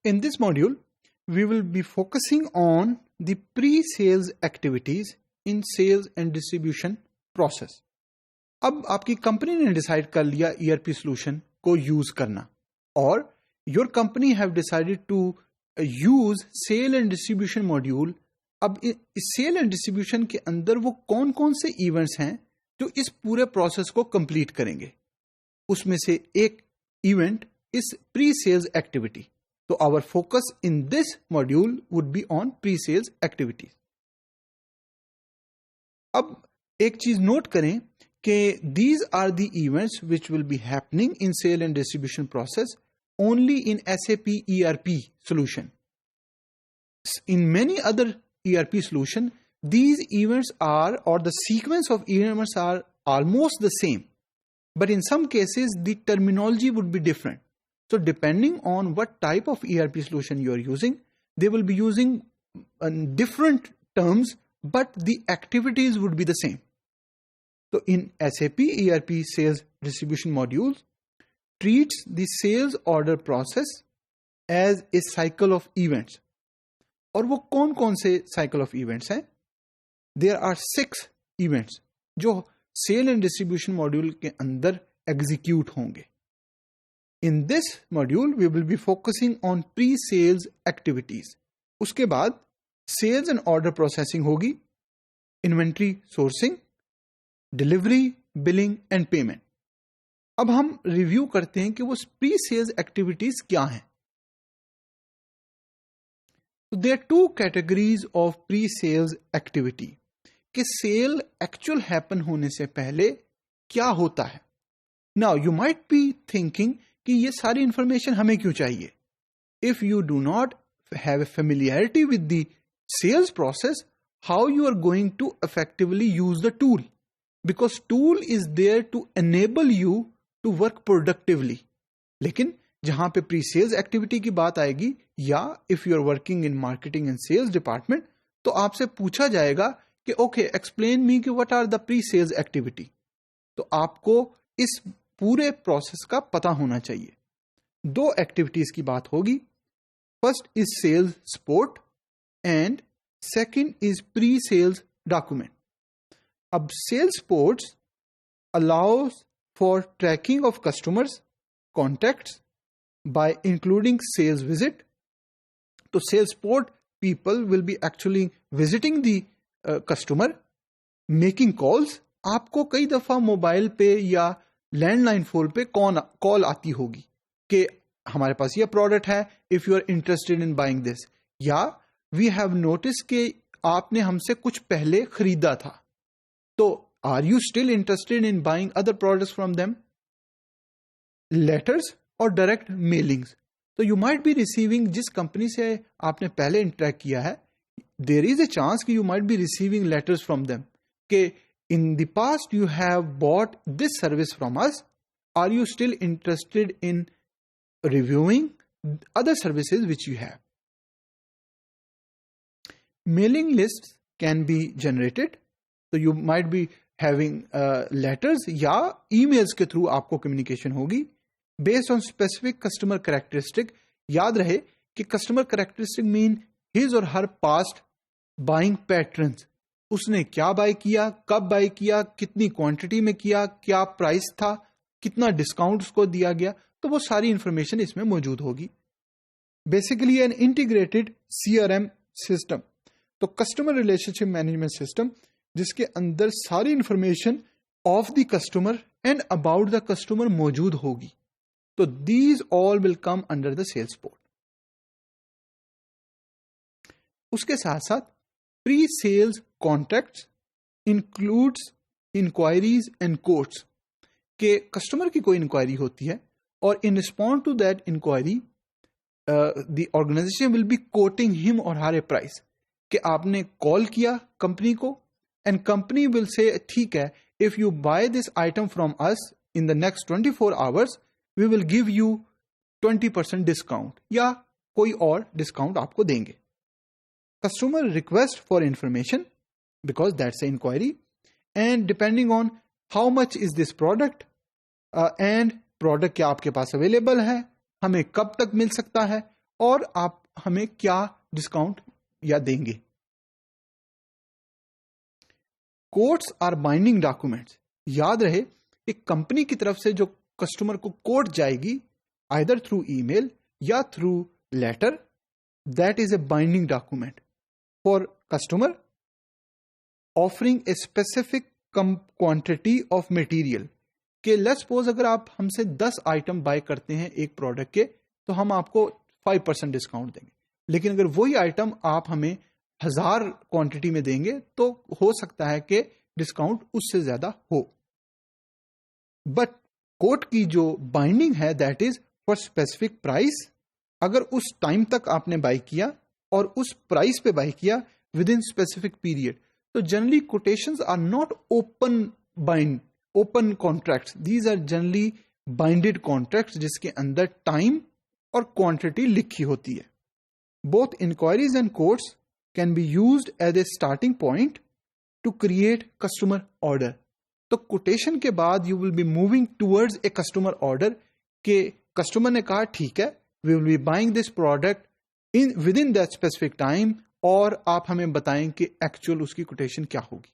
In this module, we will be focusing on the pre-sales activities in sales and distribution process. अब आपकी company ने decide कर लिया ERP solution को use करना, और your company have decided to use sale and distribution module. अब इस सेल एंड डिस्ट्रीब्यूशन के अंदर वो कौन कौन से इवेंट्स हैं जो इस पूरे प्रोसेस को कंप्लीट करेंगे, उसमें से एक event is pre sales activity. तो our focus in this module would be on pre sales activities. अब एक चीज नोट करें कि these are the events which will be happening in sale and distribution process only in SAP ERP solution. In many other ERP solution, these events are, or the sequence of events are almost the same, but in some cases the terminology would be different. So depending on what type of ERP solution you are using, they will be using different terms, but the activities would be the same. So in SAP ERP sales distribution modules, treats the sales order process as a cycle of events. और वो कौन कौन से cycle of events हैं? There are 6 events जो sale and distribution module के अंदर execute होंगे. In this module, we will be focusing on pre-sales activities. उसके बाद sales and order processing होगी, inventory sourcing, delivery, billing and payment. अब हम रिव्यू करते हैं कि वो प्री सेल्स एक्टिविटीज क्या हैं. There are 2 categories of pre sales activity, कि सेल एक्चुअल हैपन होने से पहले क्या होता है. Now you might be thinking कि ये सारी इंफॉर्मेशन हमें क्यों चाहिए. If you do not have a familiarity with the sales process, how you are going to effectively use the tool, because tool is there to enable you to work productively. लेकिन जहां पे pre sales activity की बात आएगी, या if you are working in marketing and sales department, तो आपसे पूछा जाएगा कि ओके एक्सप्लेन मी कि what are the pre sales activity. तो आपको इस पूरे प्रोसेस का पता होना चाहिए. 2 एक्टिविटीज की बात होगी. First is sales support and second is pre sales document. अब sales supports allows for tracking of customers contacts by including sales visit. So sales support people will be actually visiting the customer, making calls. आपको कई दफा mobile पे या landline phone पे call आती होगी कि हमारे पास ये प्रोडक्ट है, if you are interested in buying this, या वी हैव नोटिस कि आपने हमसे कुछ पहले खरीदा था, तो are you still interested in buying other products from them? Letters or direct mailings. So you might be receiving, जिस कंपनी से आपने पहले इंटरेक्ट किया है, there is a chance कि you might be receiving letters from them कि in the past you have bought this service from us. Are you still interested in reviewing other services which you have? Mailing lists can be generated. So you might be having letters या emails के through आपको communication होगी based on specific customer characteristic. याद रहे कि customer characteristic mean his or her past buying patterns. उसने क्या bye किया, कब बाय किया, कितनी क्वांटिटी में किया, क्या प्राइस था, कितना डिस्काउंट उसको दिया गया, तो वो सारी इंफॉर्मेशन इसमें मौजूद होगी. Basically an integrated CRM system, तो कस्टमर रिलेशनशिप मैनेजमेंट सिस्टम, जिसके अंदर सारी information of the customer and about the customer मौजूद होगी. तो these all will come under the sales support. उसके साथ साथ pre sales contacts includes inquiries and quotes, के कस्टमर की कोई इंक्वायरी होती है और in respond to that inquiry the organisation will be quoting him और हर ए प्राइस, कि आपने कॉल किया कंपनी को and company will say ठीक है, if you buy this item from us in the next 24 hours we will give you 20% discount, या कोई और डिस्काउंट आपको देंगे. Customer request for information because that's an inquiry, and depending on how much is this product and product क्या आपके पास available है, हमें कब तक मिल सकता है, और आप हमें क्या डिस्काउंट या देंगे। Quotes are binding documents. याद रहे एक कंपनी की तरफ से जो कस्टमर को कोट जाएगी आइदर थ्रू ईमेल या through letter, that is a binding document for customer offering a specific quantity of material. कि लेट्स सपोज अगर आप हमसे 10 आइटम बाय करते हैं एक प्रोडक्ट के, तो हम आपको 5% डिस्काउंट देंगे। लेकिन अगर वही आइटम आप हमें 1000 क्वांटिटी में देंगे तो हो सकता है कि डिस्काउंट उससे ज्यादा हो। बट कोट की जो बाइंडिंग है that is for specific price. अगर उस टाइम तक आपने बाय किया और उस प्राइस पे बाय किया विद इन स्पेसिफिक पीरियड, तो generally quotations are not open contracts, these are generally binded contracts जिसके अंदर टाइम और क्वांटिटी लिखी होती है। Both inquiries and quotes can be used as a starting point to create customer order. तो quotation के बाद you will be moving towards a customer order के कस्टमर ने कहा ठीक है we will be buying this product within that specific time, और आप हमें बताएं कि एक्चुअल उसकी कोटेशन क्या होगी।